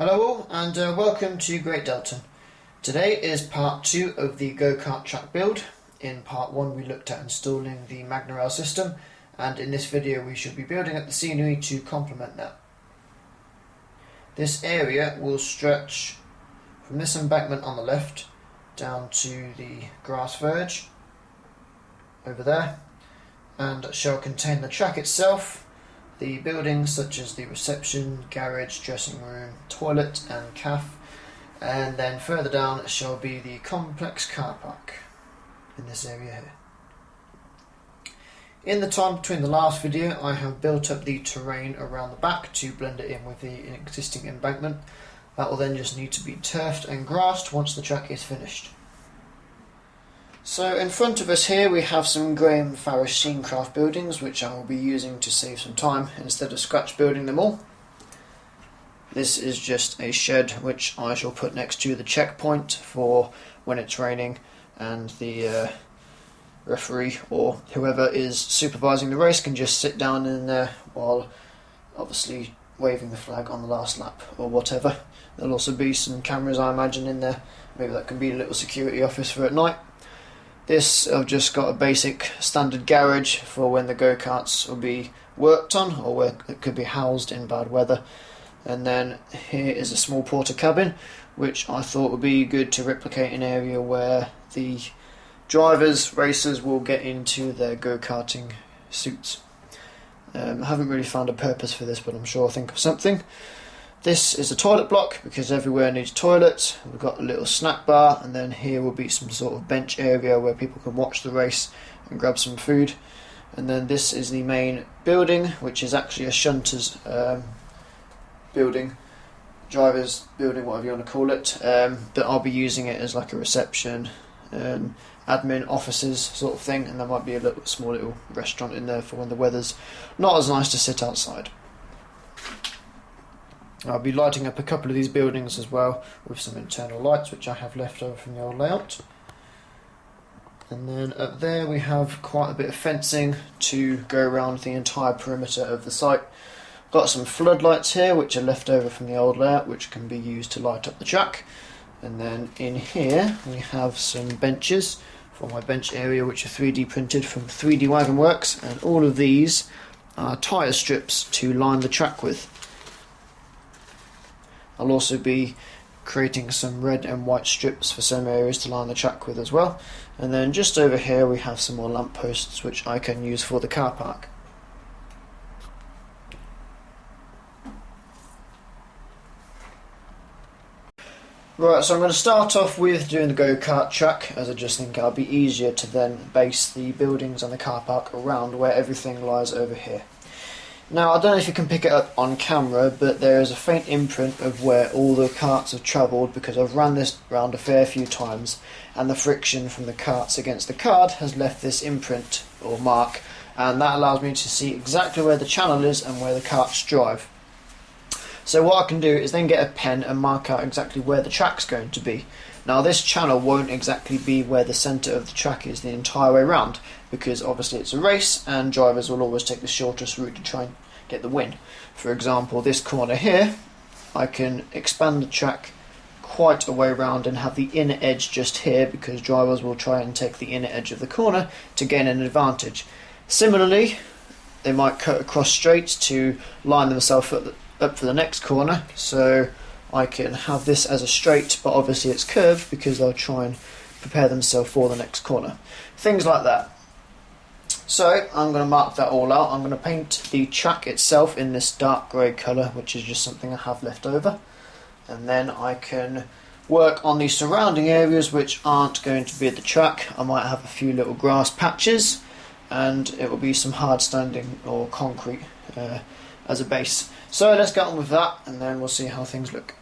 Hello all and welcome to Great Deltan. Today is part 2 of the go-kart track build. In part 1 we looked at installing the Magnorail system, and in this video we should be building up the scenery to complement that. This area will stretch from this embankment on the left down to the grass verge over there, and shall contain the track itself, the buildings such as the reception, garage, dressing room, toilet and cafe, and then further down shall be the complex car park in this area here. In the time between the last video I have built up the terrain around the back to blend it in with the existing embankment. That will then just need to be turfed and grassed once the track is finished. So in front of us here we have some Graham Farish Scenecraft buildings, which I will be using to save some time instead of scratch building them all. This is just a shed which I shall put next to the checkpoint for when it's raining, and the referee or whoever is supervising the race can just sit down in there while obviously waving the flag on the last lap or whatever. There'll also be some cameras, I imagine, in there. Maybe that can be a little security office for at night. This, I've just got a basic standard garage for when the go-karts will be worked on or where it could be housed in bad weather. And then here is a small porter cabin, which I thought would be good to replicate an area where the drivers, racers will get into their go-karting suits. I haven't really found a purpose for this, but I'm sure I'll think of something. This is a toilet block because everywhere needs toilets. We've got a little snack bar, and then here will be some sort of bench area where people can watch the race and grab some food. And then this is the main building, which is actually a shunter's building, driver's building, whatever you want to call it. But I'll be using it as like a reception, admin offices sort of thing, and there might be a small little restaurant in there for when the weather's not as nice to sit outside. I'll be lighting up a couple of these buildings as well with some internal lights which I have left over from the old layout. And then up there we have quite a bit of fencing to go around the entire perimeter of the site. Got some floodlights here which are left over from the old layout, which can be used to light up the track. And then in here we have some benches for my bench area, which are 3D printed from 3D Wagon Works, and all of these are tyre strips to line the track with. I'll also be creating some red and white strips for some areas to line the track with as well. And then just over here we have some more lamp posts which I can use for the car park. Right, so I'm going to start off with doing the go-kart track, as I just think it'll be easier to then base the buildings and the car park around where everything lies over here. Now, I don't know if you can pick it up on camera, but there is a faint imprint of where all the carts have travelled, because I've ran this round a fair few times, and the friction from the carts against the card has left this imprint or mark, and that allows me to see exactly where the channel is and where the carts drive. So what I can do is then get a pen and mark out exactly where the track's going to be. Now this channel won't exactly be where the centre of the track is the entire way round, because obviously it's a race and drivers will always take the shortest route to try and get the win. For example, this corner here, I can expand the track quite a way round and have the inner edge just here, because drivers will try and take the inner edge of the corner to gain an advantage. Similarly, they might cut across straight to line themselves up for the next corner, so I can have this as a straight, but obviously it's curved because they'll try and prepare themselves for the next corner. Things like that. So I'm going to mark that all out. I'm going to paint the track itself in this dark grey colour, which is just something I have left over. And then I can work on the surrounding areas which aren't going to be at the track. I might have a few little grass patches, and it will be some hard standing or concrete as a base. So let's get on with that, and then we'll see how things look.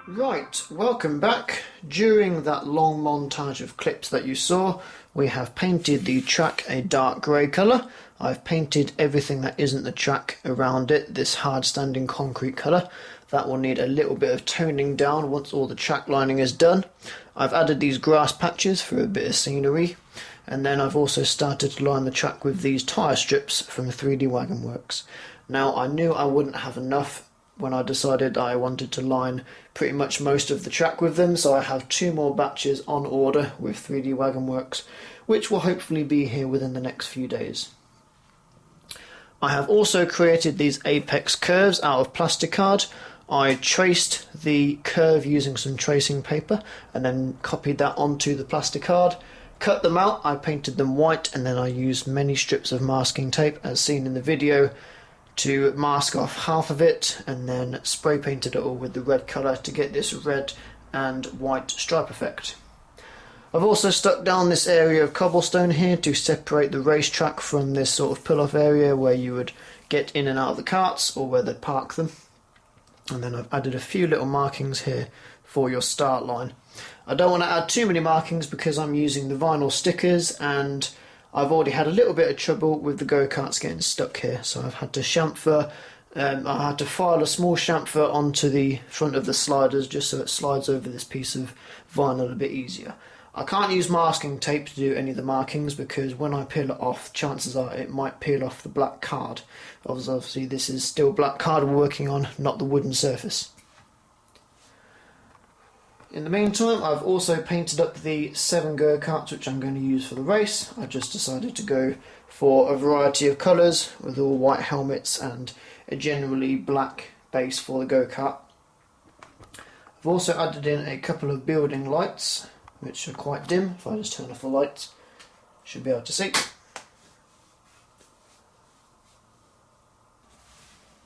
Right, welcome back. During that long montage of clips that you saw, we have painted the track a dark grey colour. I've painted everything that isn't the track around it this hard standing concrete colour. That will need a little bit of toning down once all the track lining is done. I've added these grass patches for a bit of scenery, and then I've also started to line the track with these tyre strips from 3D Wagon Works. Now I knew I wouldn't have enough when I decided I wanted to line pretty much most of the track with them, so I have 2 more batches on order with 3D Wagon Works, which will hopefully be here within the next few days. I have also created these apex curves out of plasticard. I traced the curve using some tracing paper and then copied that onto the plasticard, cut them out, I painted them white, and then I used many strips of masking tape as seen in the video to mask off half of it, and then spray painted it all with the red colour to get this red and white stripe effect. I've also stuck down this area of cobblestone here to separate the racetrack from this sort of pull-off area where you would get in and out of the carts or where they'd park them. And then I've added a few little markings here for your start line. I don't want to add too many markings because I'm using the vinyl stickers, and I've already had a little bit of trouble with the go-karts getting stuck here, so I've had to chamfer. I had to file a small chamfer onto the front of the sliders just so it slides over this piece of vinyl a bit easier. I can't use masking tape to do any of the markings because when I peel it off, chances are it might peel off the black card. Obviously this is still black card we're working on, not the wooden surface. In the meantime, I've also painted up the 7 go-karts which I'm going to use for the race. I just decided to go for a variety of colours with all white helmets and a generally black base for the go-kart. I've also added in a couple of building lights which are quite dim. If I just turn off the lights, should be able to see.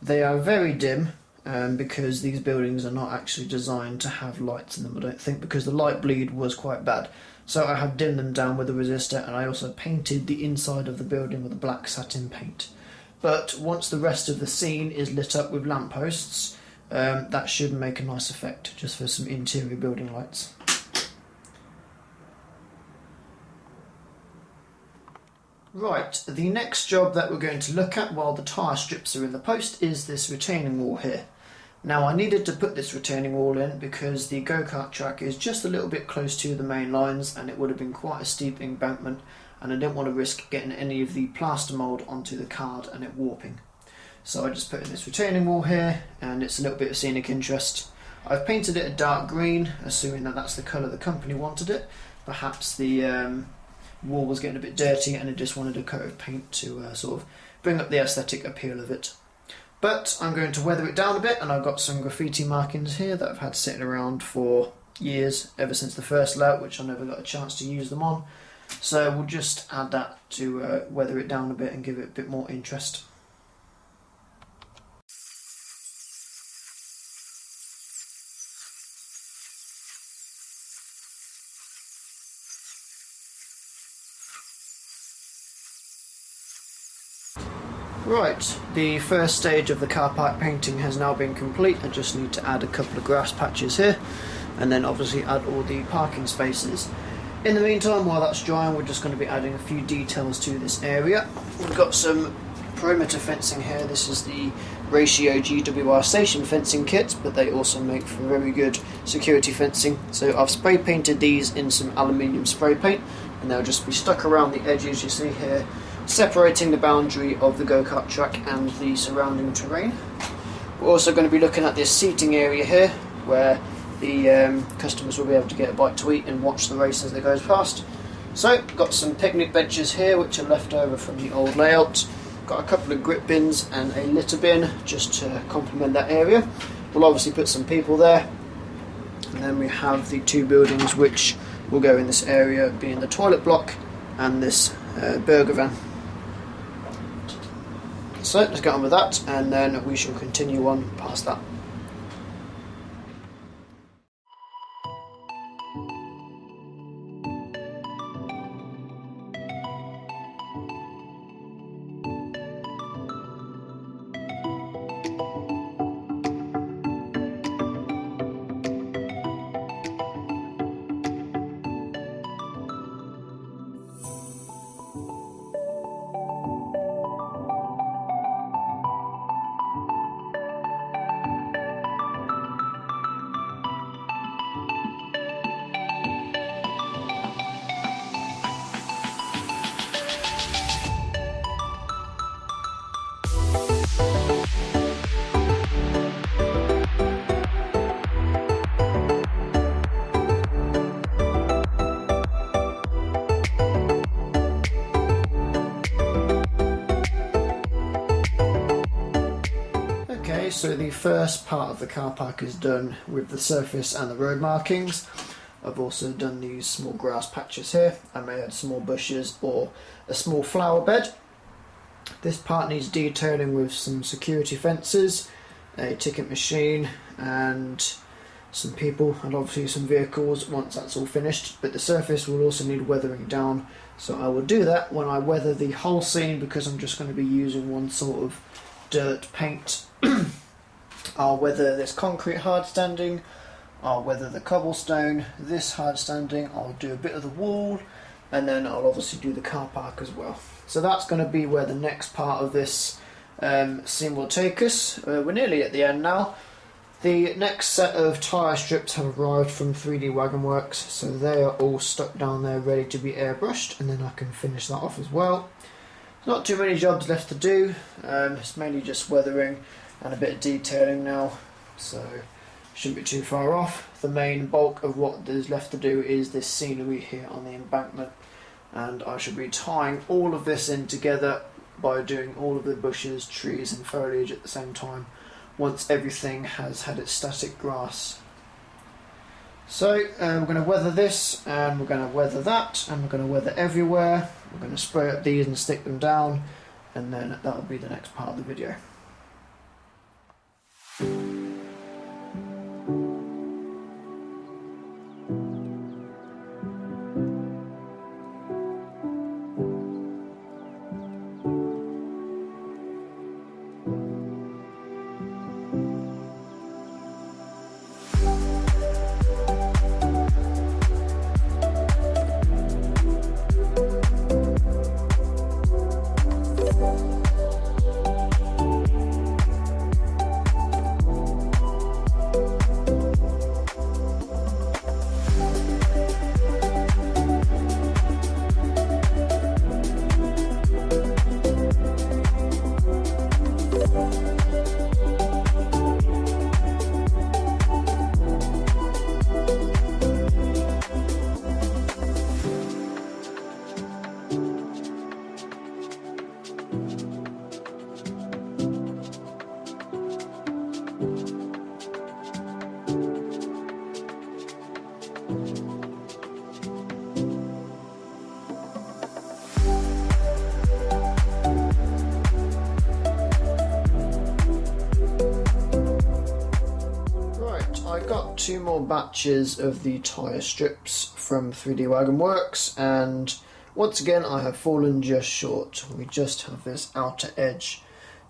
They are very dim because these buildings are not actually designed to have lights in them, I don't think, because the light bleed was quite bad. So I have dimmed them down with a resistor, and I also painted the inside of the building with a black satin paint. But once the rest of the scene is lit up with lampposts, that should make a nice effect just for some interior building lights. Right, the next job that we're going to look at while the tyre strips are in the post is this retaining wall here. Now I needed to put this retaining wall in because the go-kart track is just a little bit close to the main lines and it would have been quite a steep embankment, and I didn't want to risk getting any of the plaster mould onto the card and it warping. So I just put in this retaining wall here, and it's a little bit of scenic interest. I've painted it a dark green, assuming that that's the colour the company wanted it. Perhaps the wall was getting a bit dirty and it just wanted a coat of paint to sort of bring up the aesthetic appeal of it. But I'm going to weather it down a bit, and I've got some graffiti markings here that I've had sitting around for years, ever since the first layout, which I never got a chance to use them on. So we'll just add that to weather it down a bit and give it a bit more interest. Right, the first stage of the car park painting has now been complete. I just need to add a couple of grass patches here, and then obviously add all the parking spaces. In the meantime, while that's drying, we're just going to be adding a few details to this area. We've got some perimeter fencing here. This is the Ratio GWR station fencing kit, but they also make for very good security fencing. So I've spray painted these in some aluminium spray paint, and they'll just be stuck around the edges you see here, separating the boundary of the go-kart track and the surrounding terrain. We're also going to be looking at this seating area here, where the customers will be able to get a bite to eat and watch the race as they go past. So, got some picnic benches here which are left over from the old layout. Got a couple of grip bins and a litter bin just to complement that area. We'll obviously put some people there. And then we have the 2 buildings which will go in this area, being the toilet block and this burger van. So let's get on with that, and then we shall continue on past that. Okay, so the first part of the car park is done with the surface and the road markings. I've also done these small grass patches here. I may add some more bushes or a small flower bed. This part needs detailing with some security fences, a ticket machine and some people and obviously some vehicles once that's all finished. But the surface will also need weathering down, so I will do that when I weather the whole scene, because I'm just going to be using one sort of dirt paint. I'll weather this concrete hard standing, I'll weather the cobblestone, this hard standing, I'll do a bit of the wall, and then I'll obviously do the car park as well. So that's going to be where the next part of this scene will take us. We're nearly at the end now. The next set of tyre strips have arrived from 3D Wagon Works, so they are all stuck down there ready to be airbrushed, and then I can finish that off as well. Not too many jobs left to do, it's mainly just weathering and a bit of detailing now, so shouldn't be too far off. The main bulk of what there's left to do is this scenery here on the embankment, and I should be tying all of this in together by doing all of the bushes, trees and foliage at the same time once everything has had its static grass. So we're going to weather this, and we're going to weather that, and we're going to weather everywhere. We're going to spray up these and stick them down, and then that'll be the next part of the video. I got 2 more batches of the tyre strips from 3D Wagon Works, and once again I have fallen just short. We just have this outer edge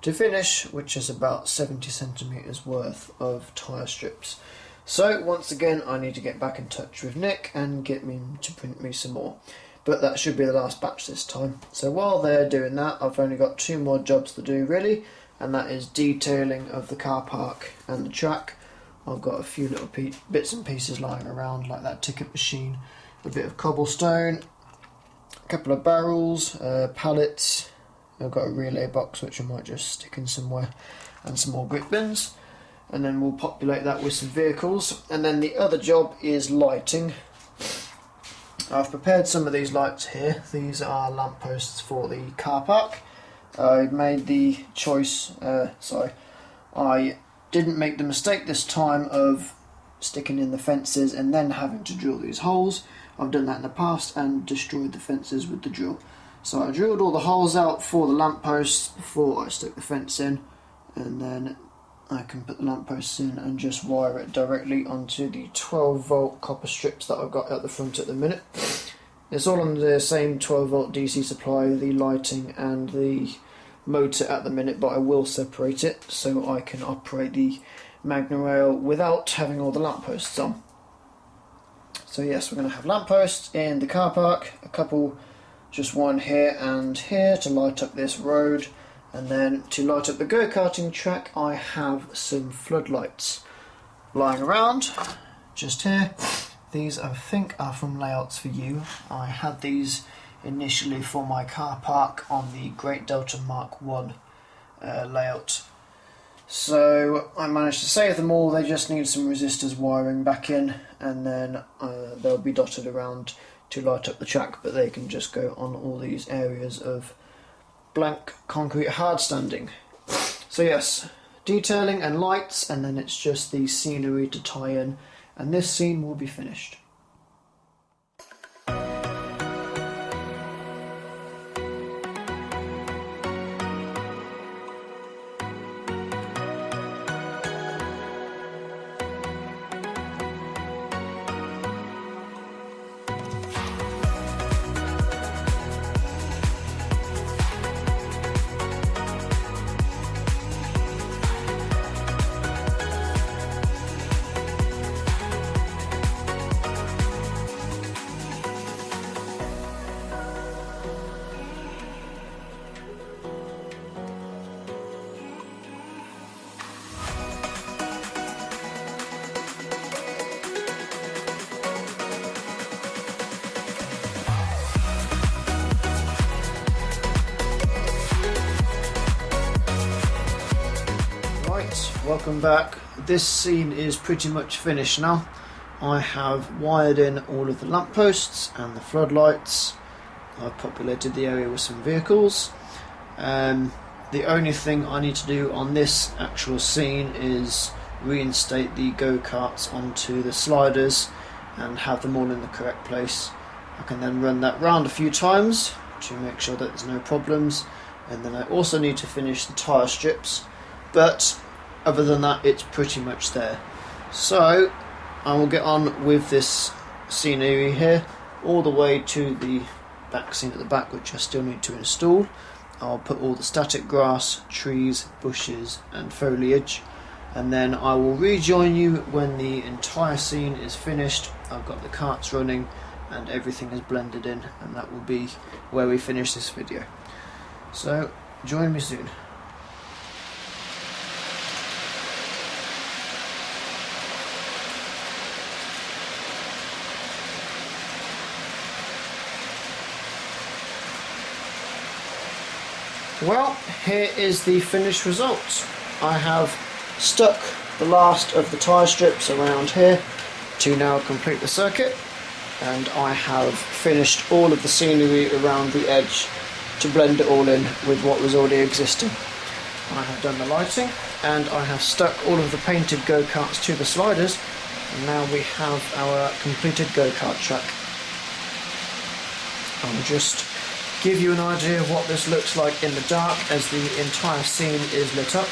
to finish, which is about 70 centimetres worth of tyre strips. So once again I need to get back in touch with Nick and get him to print me some more. But that should be the last batch this time. So while they're doing that, I've only got 2 more jobs to do really, and that is detailing of the car park and the track. I've got a few little bits and pieces lying around, like that ticket machine, a bit of cobblestone, a couple of barrels, pallets. I've got a relay box which I might just stick in somewhere, and some more grip bins, and then we'll populate that with some vehicles. And then the other job is lighting. I've prepared some of these lights here. These are lampposts for the car park. I made the choice, I didn't make the mistake this time of sticking in the fences and then having to drill these holes. I've done that in the past and destroyed the fences with the drill. So I drilled all the holes out for the lampposts before I stuck the fence in, and then I can put the lampposts in and just wire it directly onto the 12 volt copper strips that I've got at the front at the minute. It's all on the same 12 volt DC supply, the lighting and the motor at the minute, but I will separate it so I can operate the Magna Rail without having all the lampposts on. So yes, we're going to have lampposts in the car park, a couple, just one here and here to light up this road, and then to light up the go-karting track I have some floodlights lying around just here. These I think are from Layouts for You. I had these initially for my car park on the Great Deltan Mark 1 layout. So I managed to save them all. They just need some resistors wiring back in, and then they'll be dotted around to light up the track, but they can just go on all these areas of blank concrete hard standing. So yes, detailing and lights, and then it's just the scenery to tie in, and this scene will be finished. Welcome back. This scene is pretty much finished now. I have wired in all of the lampposts and the floodlights. I've populated the area with some vehicles. The only thing I need to do on this actual scene is reinstate the go-karts onto the sliders and have them all in the correct place. I can then run that round a few times to make sure that there's no problems, and then I also need to finish the tyre strips, but other than that it's pretty much there. So I will get on with this scenery here all the way to the back scene at the back, which I still need to install. I'll put all the static grass, trees, bushes and foliage, and then I will rejoin you when the entire scene is finished. I've got the carts running and everything is blended in, and that will be where we finish this video. So join me soon. Well, here is the finished result. I have stuck the last of the tyre strips around here to now complete the circuit, and I have finished all of the scenery around the edge to blend it all in with what was already existing. I have done the lighting, and I have stuck all of the painted go-karts to the sliders, and now we have our completed go-kart track. I'll just give you an idea of what this looks like in the dark as the entire scene is lit up.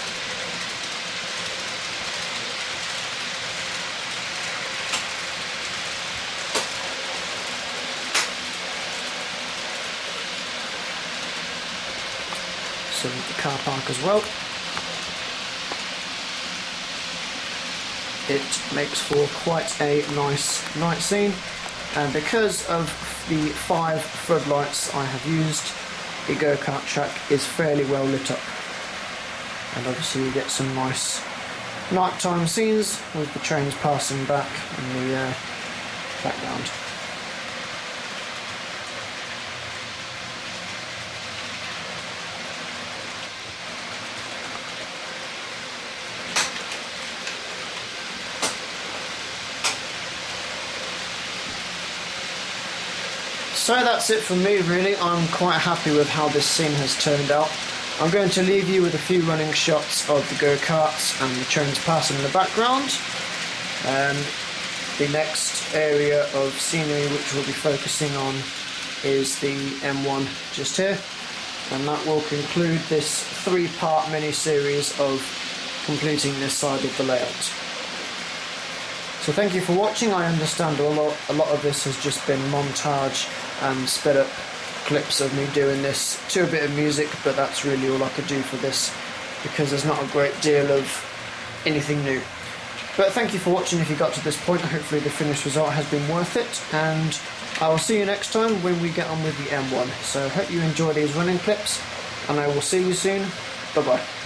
Some of the car park as well. It makes for quite a nice night scene, and because of the 5 floodlights I have used, the go-kart track is fairly well lit up, and obviously you get some nice nighttime scenes with the trains passing back in the background. So that's it from me really. I'm quite happy with how this scene has turned out. I'm going to leave you with a few running shots of the go-karts and the trains passing in the background. The next area of scenery which we'll be focusing on is the M1 just here, and that will conclude this 3-part mini-series of completing this side of the layout. So thank you for watching. I understand a lot of this has just been montage and sped up clips of me doing this to a bit of music, but that's really all I could do for this because there's not a great deal of anything new. But thank you for watching if you got to this point. Hopefully the finished result has been worth it, and I will see you next time when we get on with the M1. So hope you enjoy these running clips, and I will see you soon. Bye bye.